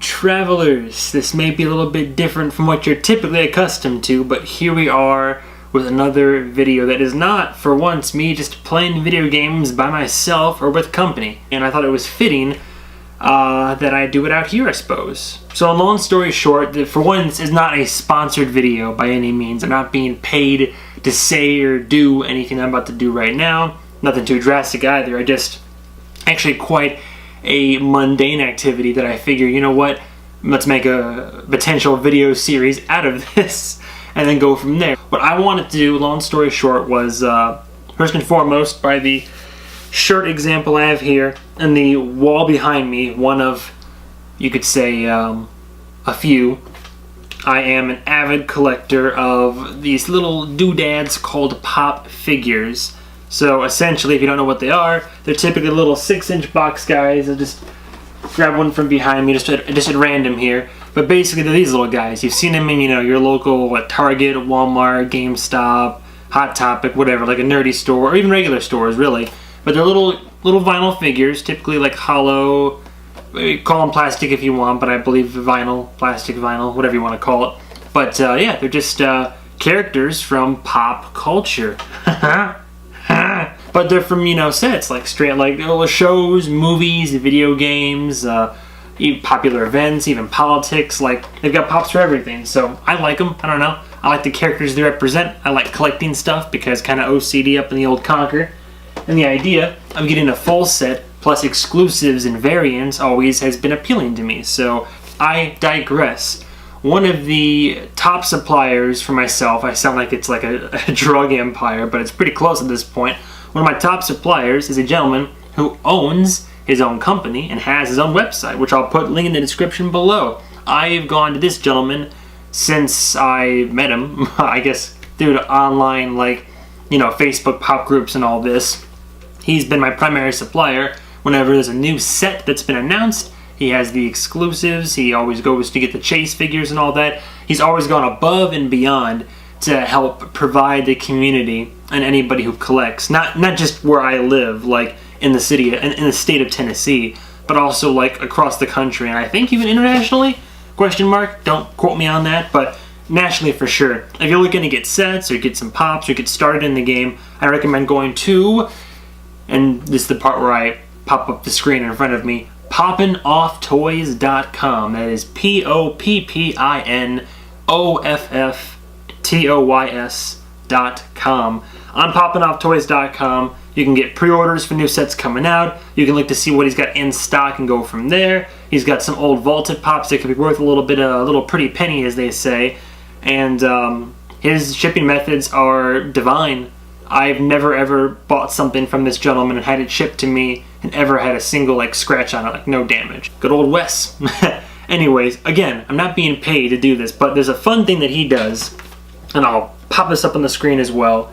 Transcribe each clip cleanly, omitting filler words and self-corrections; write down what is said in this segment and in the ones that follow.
travelers. This may be a little bit different from what you're typically accustomed to, but here we are with another video that is not, for once, me just playing video games by myself or with company. And I thought it was fitting that I do it out here, I suppose. So long story short, for one, this is not a sponsored video by any means. I'm not being paid to say or do anything I'm about to do right now. Nothing too drastic either. I just actually quite a mundane activity that I figure, you know what, let's make a potential video series out of this and then go from there. What I wanted to do, long story short, was first and foremost, by the shirt example I have here and the wall behind me, one of, you could say, a few, I am an avid collector of these little doodads called pop figures. So essentially, if you don't know what they are, they're typically little 6-inch box guys. I'll just grab one from behind me, just at random here. But basically, they're these little guys. You've seen them in, your local Target, Walmart, GameStop, Hot Topic, whatever, like a nerdy store, or even regular stores, really. But they're little vinyl figures, typically like hollow. Call them plastic if you want, but I believe vinyl, plastic vinyl, whatever you want to call it. But yeah, they're just characters from pop culture. But they're from, sets, like straight, like shows, movies, video games, even popular events, even politics. Like, they've got pops for everything. So I like them. I don't know. I like the characters they represent. I like collecting stuff because kind of OCD up in the old conker. And the idea of getting a full set plus exclusives and variants always has been appealing to me. So I digress. One of the top suppliers for myself, I sound like it's like a drug empire, but it's pretty close at this point. One of my top suppliers is a gentleman who owns his own company and has his own website, which I'll put a link in the description below. I've gone to this gentleman since I met him, I guess through the online, Facebook pop groups and all this. He's been my primary supplier. Whenever there's a new set that's been announced, he has the exclusives. He always goes to get the chase figures and all that. He's always gone above and beyond to help provide the community and anybody who collects, not just where I live, like in the city, in the state of Tennessee, but also like across the country, and I think even internationally, ? Don't quote me on that, but nationally for sure. If you're looking to get sets or get some pops or get started in the game, I recommend going to, and this is the part where I pop up the screen in front of me, poppinofftoys.com. That is poppinofftoys.com. On poppinofftoys.com, you can get pre-orders for new sets coming out. You can look to see what he's got in stock and go from there. He's got some old vaulted pops that could be worth a little pretty penny, as they say. And his shipping methods are divine. I've never ever bought something from this gentleman and had it shipped to me and ever had a single scratch on it, no damage. Good old Wes. Anyways, again, I'm not being paid to do this, but there's a fun thing that he does, and I'll pop this up on the screen as well.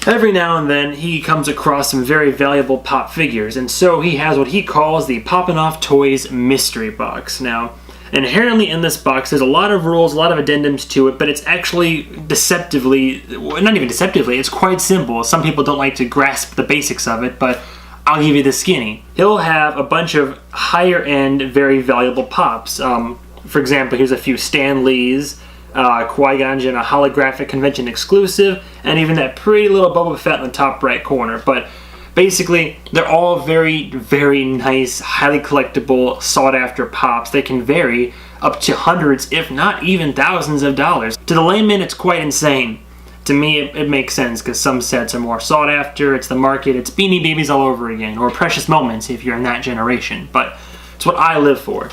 Every now and then, he comes across some very valuable pop figures, and so he has what he calls the Poppin' Off Toys Mystery Box. Now, inherently in this box, there's a lot of rules, a lot of addendums to it, but it's actually not even deceptively, it's quite simple. Some people don't like to grasp the basics of it, but I'll give you the skinny. He'll have a bunch of higher-end, very valuable pops. For example, here's a few Stan Lees, Qui-Gon Jinn, a holographic convention exclusive, and even that pretty little Boba Fett in the top right corner. But basically, they're all very, very nice, highly collectible, sought-after pops. They can vary up to hundreds, if not even thousands of dollars. To the layman, it's quite insane. To me, it makes sense, because some sets are more sought after, it's the market, it's Beanie Babies all over again, or Precious Moments if you're in that generation. But it's what I live for.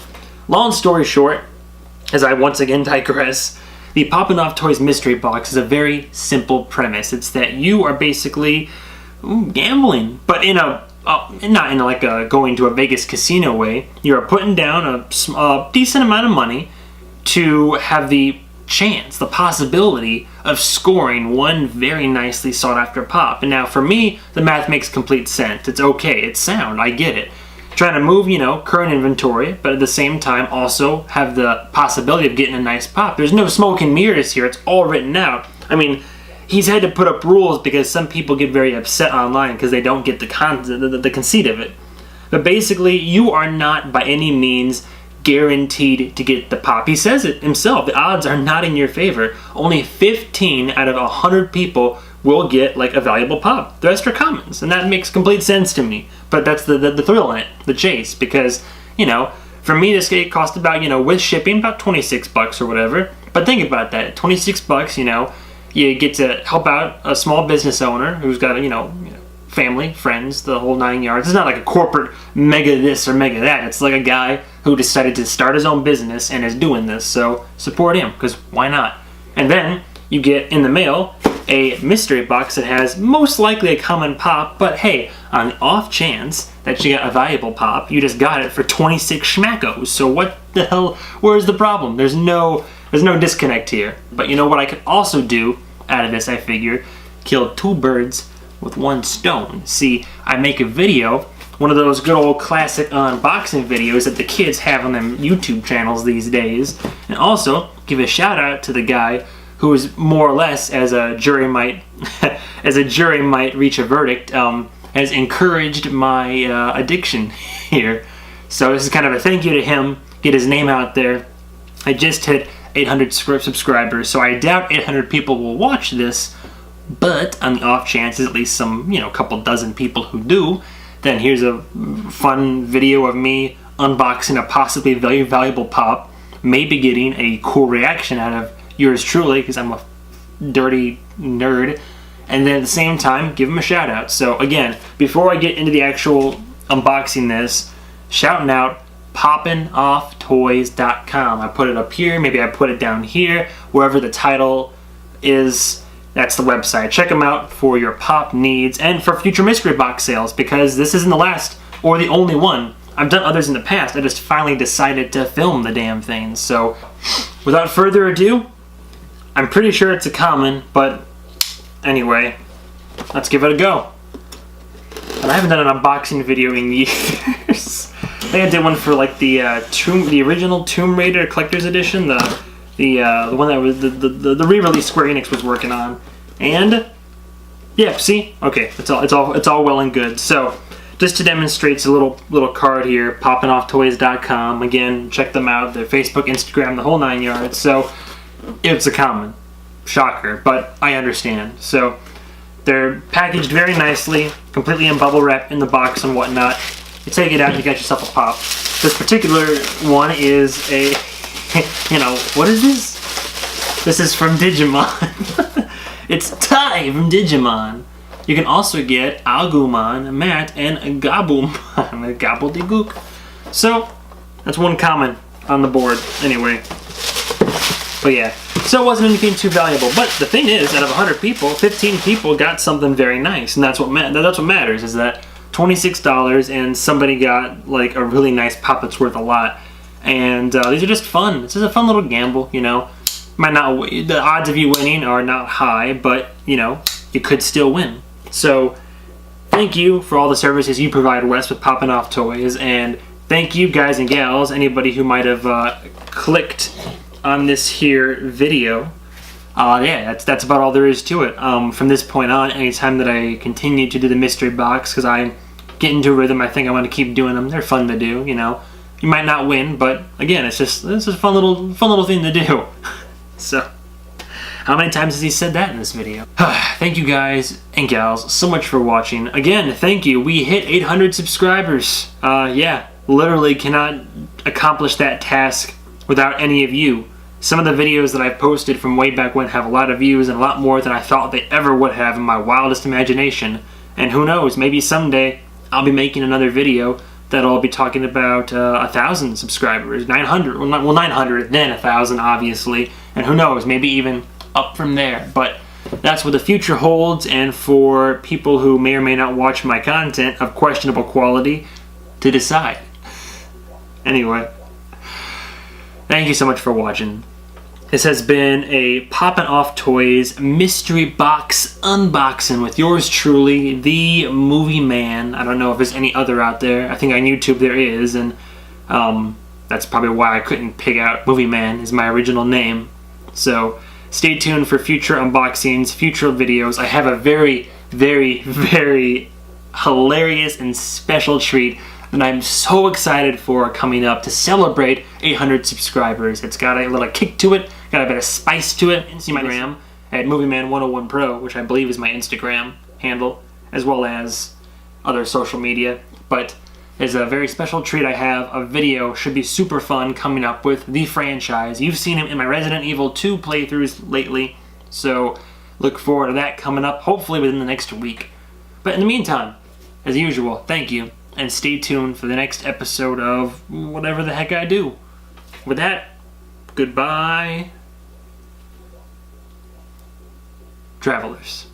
Long story short, as I once again digress, the Poppin' Off Toys Mystery Box is a very simple premise. It's that you are basically gambling, but not in a going to a Vegas casino way. You are putting down a decent amount of money to have the chance, the possibility of scoring one very nicely sought after pop. And now for me, the math makes complete sense. It's okay, it's sound, I get it. Trying to move, current inventory, but at the same time also have the possibility of getting a nice pop. There's no smoke and mirrors here, it's all written out. I mean, he's had to put up rules because some people get very upset online because they don't get the conceit of it. But basically, you are not by any means guaranteed to get the pop. He says it himself. The odds are not in your favor. Only 15 out of 100 people will get like a valuable pop. The rest are commons, and that makes complete sense to me. But that's the thrill in it, the chase, because, you know, for me this game cost about, you know, with shipping, about 26 bucks or whatever. But think about that, 26 bucks, you know, you get to help out a small business owner who's got, you know, family, friends, the whole 9 yards. It's not like a corporate mega this or mega that. It's like a guy who decided to start his own business and is doing this. So support him, because why not? And then you get in the mail a mystery box that has most likely a common pop, but hey, on the off chance that you got a valuable pop, you just got it for 26 schmackos. So what the hell, where's the problem? There's no disconnect here. But you know what I could also do out of this, I figure? Kill two birds with one stone. See, I make a video, one of those good old classic unboxing videos that the kids have on them YouTube channels these days, and also give a shout out to the guy who is more or less, as a jury might reach a verdict, has encouraged my addiction here. So this is kind of a thank you to him, get his name out there. I just hit 800 subscribers, so I doubt 800 people will watch this, but on the off chances, at least some, you know, couple dozen people who do, then here's a fun video of me unboxing a possibly very valuable pop, maybe getting a cool reaction out of yours truly, because I'm a dirty nerd, and then at the same time, give him a shout out. So again, before I get into the actual unboxing this, shouting out poppinofftoys.com. I put it up here, maybe I put it down here, wherever the title is. That's the website. Check them out for your pop needs and for future mystery box sales, because this isn't the last or the only one. I've done others in the past. I just finally decided to film the damn thing. So without further ado, I'm pretty sure it's a common, but anyway, let's give it a go. And I haven't done an unboxing video in years. I think I did one for like the original Tomb Raider Collector's Edition, the one that was the re-release Square Enix was working on, and yeah, see, okay, it's all well and good. So just to demonstrate, it's a little card here, poppinofftoys.com. Again, check them out. Their Facebook, Instagram, the whole 9 yards. So it's a common, shocker, but I understand. So they're packaged very nicely, completely in bubble wrap in the box and whatnot. You take it out, you got yourself a pop. This particular one is a you know, what is this? This is from Digimon. It's Tai from Digimon. You can also get Agumon, Matt, and Gabumon, Gobbledygook. So, that's one comment on the board, anyway. But yeah, so it wasn't anything too valuable. But the thing is, out of 100 people, 15 people got something very nice, and that's what matters, is that $26 and somebody got like a really nice pop that's worth a lot. And these are just fun. This is a fun little gamble, you know. The odds of you winning are not high, but you know, you could still win. So thank you for all the services you provide Wes with Poppin' Off Toys, and thank you guys and gals, anybody who might have clicked on this here video. Yeah, that's about all there is to it. From this point on, anytime that I continue to do the mystery box, because I get into a rhythm, I think I want to keep doing them. They're fun to do, you know. You might not win, but again, it's a fun little thing to do. So, how many times has he said that in this video? Thank you guys and gals so much for watching. Again, thank you. We hit 800 subscribers. Yeah, literally cannot accomplish that task without any of you. Some of the videos that I've posted from way back when have a lot of views and a lot more than I thought they ever would have in my wildest imagination. And who knows, maybe someday I'll be making another video that'll be talking about 1,000 subscribers, 900, well 900, then 1,000 obviously, and who knows, maybe even up from there. But that's what the future holds, and for people who may or may not watch my content of questionable quality to decide. Anyway, thank you so much for watching. This has been a Poppin' Off Toys mystery box unboxing with yours truly, the Movie Man. I don't know if there's any other out there. I think on YouTube there is, and that's probably why I couldn't pick out Movie Man as my original name. So stay tuned for future unboxings, future videos. I have a very, very, very hilarious and special treat that I'm so excited for coming up to celebrate 800 subscribers. It's got a little kick to it, got a bit of spice to it. Instagram at MovieMan101Pro, which I believe is my Instagram handle, as well as other social media. But it's a very special treat. I have a video, should be super fun, coming up with the franchise. You've seen him in my Resident Evil 2 playthroughs lately, so look forward to that coming up, hopefully within the next week. But in the meantime, as usual, thank you, and stay tuned for the next episode of whatever the heck I do. With that, goodbye, travelers.